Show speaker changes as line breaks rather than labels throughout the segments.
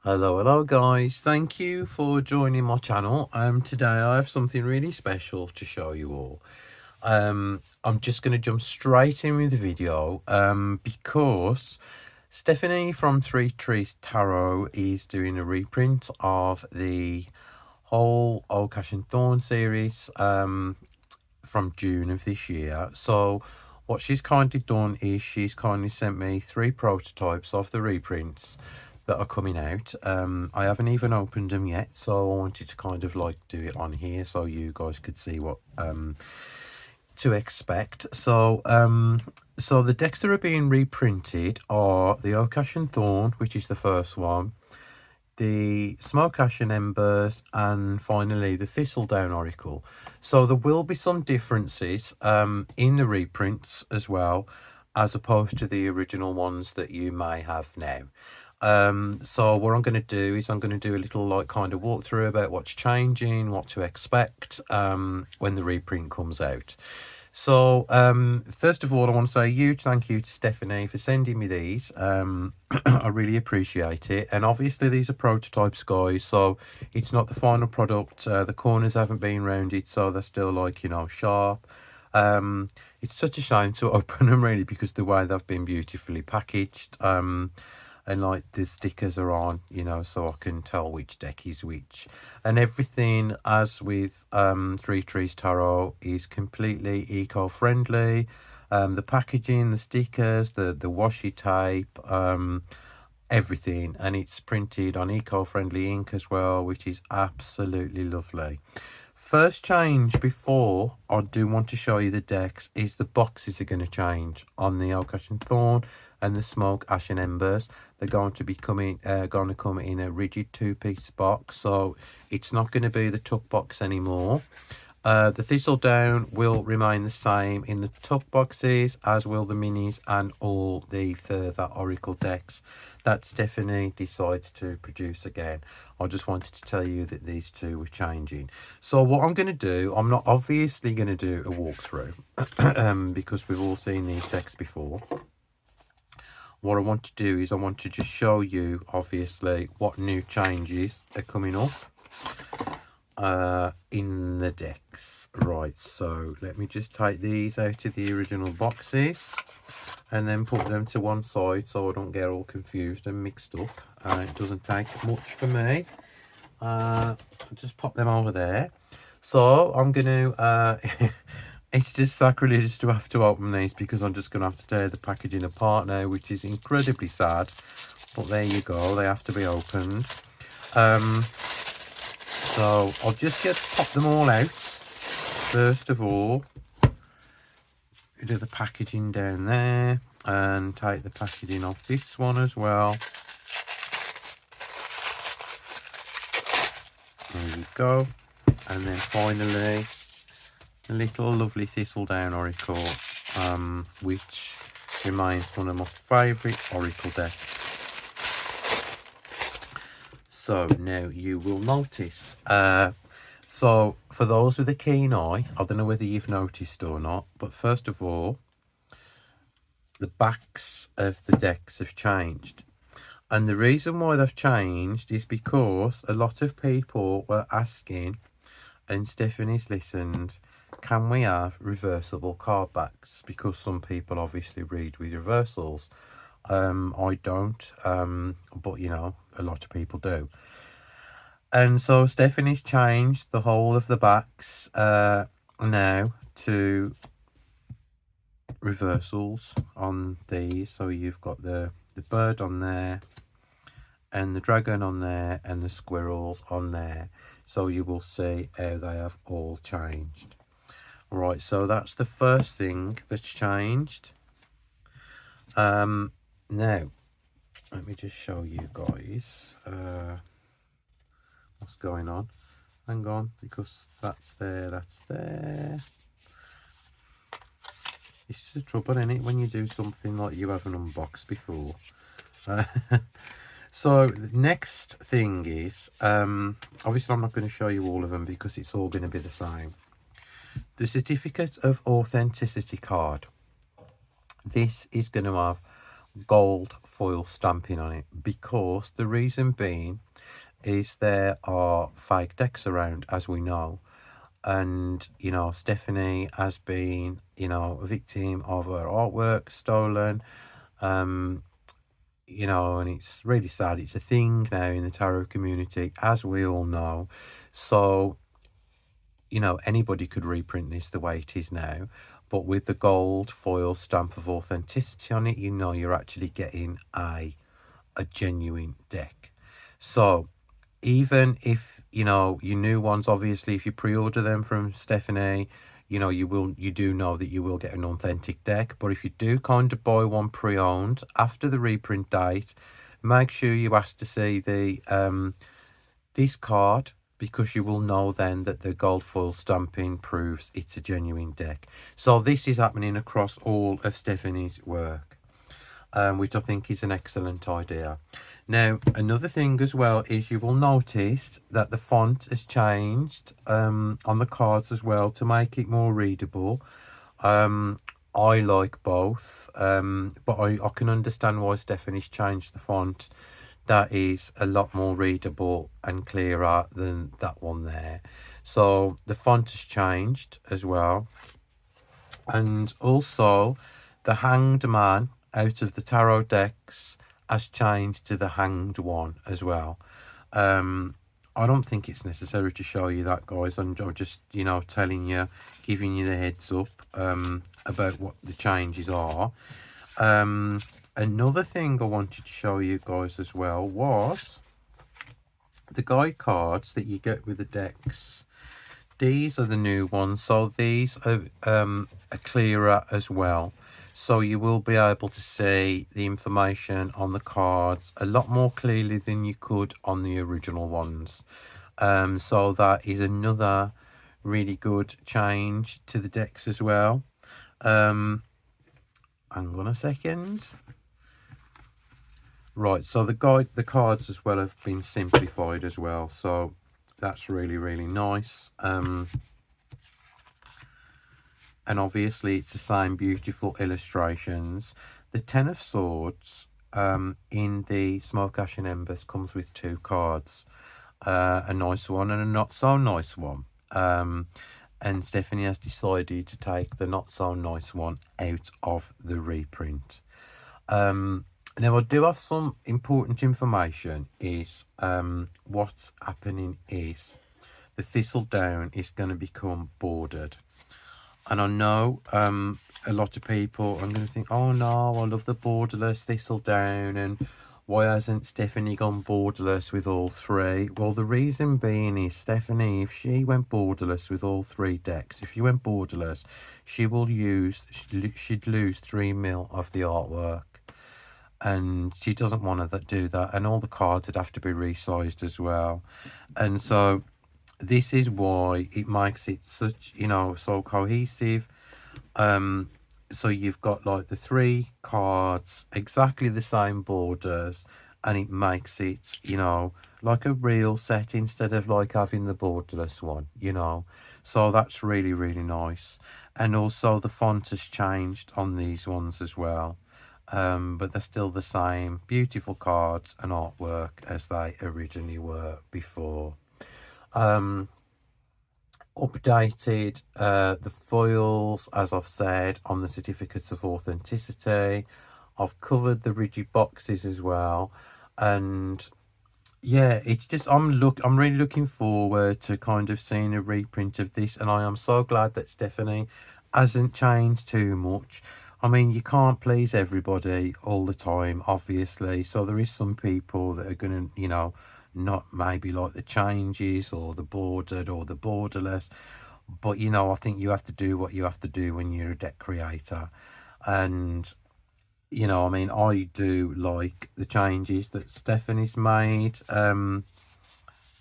Hello guys, thank you for joining my channel. Today I have something really special to show you all. I'm just going to jump straight in with the video because Stephanie from Three Trees Tarot is doing a reprint of the whole Old Cash and Thorn series from June of this year. So what she's kindly done is she's kindly sent me 3 prototypes of the reprints that are coming out. I haven't even opened them yet, so I wanted to kind of like do it on here so you guys could see what to expect. So the decks that are being reprinted are the Oak Ash and Thorn, which is the first one, the Smoke Ash and Embers, and finally the Thistledown Oracle. So there will be some differences in the reprints as well, as opposed to the original ones that you may have now. So what I'm going to do is I'm going to do a little like kind of walkthrough about what's changing, what to expect when the reprint comes out. So first of all, I want to say a huge thank you to Stephanie for sending me these. I really appreciate it. And obviously these are prototypes, guys, so it's not the final product. The corners haven't been rounded, so they're still like, you know, sharp. It's such a shame to open them really because the way they've been beautifully packaged. And like the stickers are on, you know, so I can tell which deck is which, and everything, as with Three Trees Tarot, is completely eco-friendly. The packaging, the stickers, the washi tape, everything, and it's printed on eco-friendly ink as well, which is absolutely lovely. First change before I do want to show you the decks is the boxes are going to change on the Oak Ash and Thorn and the Smoke Ash and Embers. They're going to be come in a rigid 2-piece box, so it's not going to be the tuck box anymore. The Thistledown will remain the same in the tuck boxes, as will the minis and all the further Oracle decks that Stephanie decides to produce again. I just wanted to tell you that these two were changing. So what I'm going to do, I'm not obviously going to do a walkthrough because we've all seen these decks before. What I want to do is I want to just show you obviously what new changes are coming up in the decks. Right, so let me just take these out of the original boxes and then put them to one side so I don't get all confused and mixed up. It doesn't take much for me. I'll just pop them over there. So I'm going to it's just sacrilegious to have to open these because I'm just going to have to tear the packaging apart now, which is incredibly sad, but there you go, they have to be opened. So I'll just pop them all out. First of all, do the packaging down there and take the packaging off this one as well. There you go. And then finally a little lovely Thistledown Oracle, which remains one of my favourite Oracle decks. So now you will notice, so for those with a keen eye, I don't know whether you've noticed or not, but first of all, the backs of the decks have changed. And the reason why they've changed is because a lot of people were asking, and Stephanie's listened, can we have reversible card backs? Because some people obviously read with reversals. I don't, but you know, a lot of people do. And so Stephanie's changed the whole of the backs now to reversals on these. So you've got the bird on there and the dragon on there and the squirrels on there. So you will see how they have all changed. Right, so that's the first thing that's changed. Now let me just show you guys what's going on. Hang on, because that's there. It's the trouble, isn't it, when you do something like you haven't unboxed before. So the next thing is, obviously I'm not going to show you all of them because it's all going to be the same. The Certificate of Authenticity card. This is going to have gold foil stamping on it, because the reason being is there are fake decks around, as we know. And Stephanie has been a victim of her artwork stolen. And it's really sad. It's a thing now in the tarot community, as we all know. So anybody could reprint this the way it is now, but with the gold foil stamp of authenticity on it, you're actually getting a genuine deck. So even if your new ones, obviously if you pre-order them from Stephanie, you do know that you will get an authentic deck. But if you do kind of buy one pre-owned after the reprint date, make sure you ask to see the this card, because you will know then that the gold foil stamping proves it's a genuine deck. So this is happening across all of Stephanie's work, which I think is an excellent idea. Now, another thing as well is you will notice that the font has changed on the cards as well to make it more readable. I like both, but I can understand why Stephanie's changed the font. That is a lot more readable and clearer than that one there. So the font has changed as well. And also the Hanged Man out of the tarot decks has changed to the Hanged one as well. I don't think it's necessary to show you that, guys. I'm just telling you, giving you the heads up about what the changes are. Another thing I wanted to show you guys as well was the guide cards that you get with the decks. These are the new ones, so these are clearer as well. So you will be able to see the information on the cards a lot more clearly than you could on the original ones. So that is another really good change to the decks as well. Hang on a second. Right, so the cards as well have been simplified as well, so that's really, really nice. And obviously it's the same beautiful illustrations. The Ten of Swords in the Smoke, Ash and Embers comes with 2 cards, a nice one and a not so nice one. And Stephanie has decided to take the not so nice one out of the reprint. Now, I do have some important information. Is what's happening is the thistledown is going to become bordered. And I know a lot of people are going to think, oh no, I love the borderless thistledown, and why hasn't Stephanie gone borderless with all 3? Well, the reason being is Stephanie, if she went borderless with all 3 decks, if you went borderless, she'd lose 3 mil of the artwork. And she doesn't want to do that, and all the cards would have to be resized as well. And so this is why it makes it such so cohesive. So you've got like the 3 cards, exactly the same borders, and it makes it like a real set instead of like having the borderless one. So that's really, really nice. And also the font has changed on these ones as well. But they're still the same beautiful cards and artwork as they originally were before. Updated the foils, as I've said, on the certificates of authenticity. I've covered the rigid boxes as well, and yeah, it's just I'm really looking forward to kind of seeing a reprint of this, and I am so glad that Stephanie hasn't changed too much. I mean, you can't please everybody all the time, obviously. So there is some people that are going to, not maybe like the changes or the bordered or the borderless. But, I think you have to do what you have to do when you're a deck creator. And, I mean, I do like the changes that Stephanie's made.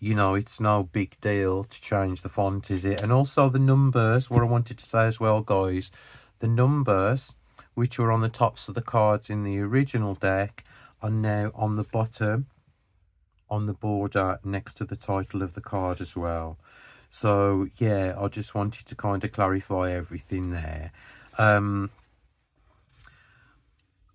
It's no big deal to change the font, is it? And also the numbers, what I wanted to say as well, guys, the numbers which were on the tops of the cards in the original deck are now on the bottom on the border next to the title of the card as well. So yeah, I just wanted to kind of clarify everything there.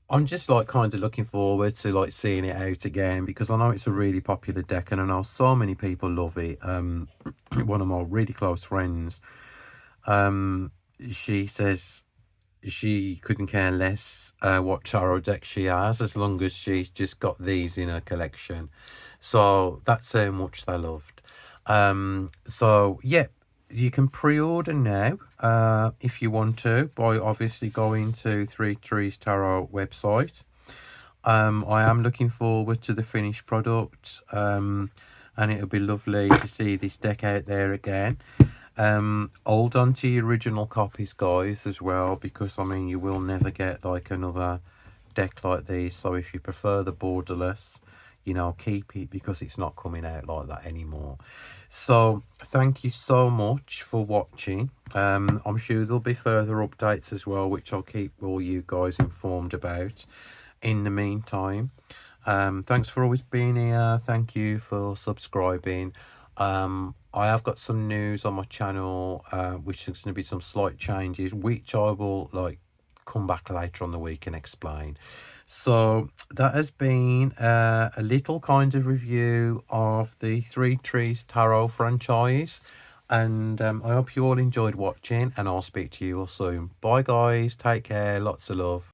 I'm just like kind of looking forward to like seeing it out again, because I know it's a really popular deck and I know so many people love it. One of my really close friends, um, she says she couldn't care less what tarot deck she has, as long as she's just got these in her collection. So that's how much they loved. So yeah, you can pre-order now if you want to, by obviously going to Three Trees Tarot website. I am looking forward to the finished product, and it'll be lovely to see this deck out there again. Hold on to your original copies, guys, as well, because I mean you will never get like another deck like these. So if you prefer the borderless, you know, keep it, because it's not coming out like that anymore. So thank you so much for watching. I'm sure there'll be further updates as well, which I'll keep all you guys informed about. In the meantime, thanks for always being here. Thank you for subscribing. I have got some news on my channel, which is going to be some slight changes, which I will like come back later on the week and explain. So that has been a little kind of review of the Three Trees Tarot franchise, and I hope you all enjoyed watching, and I'll speak to you all soon. Bye guys, take care, lots of love.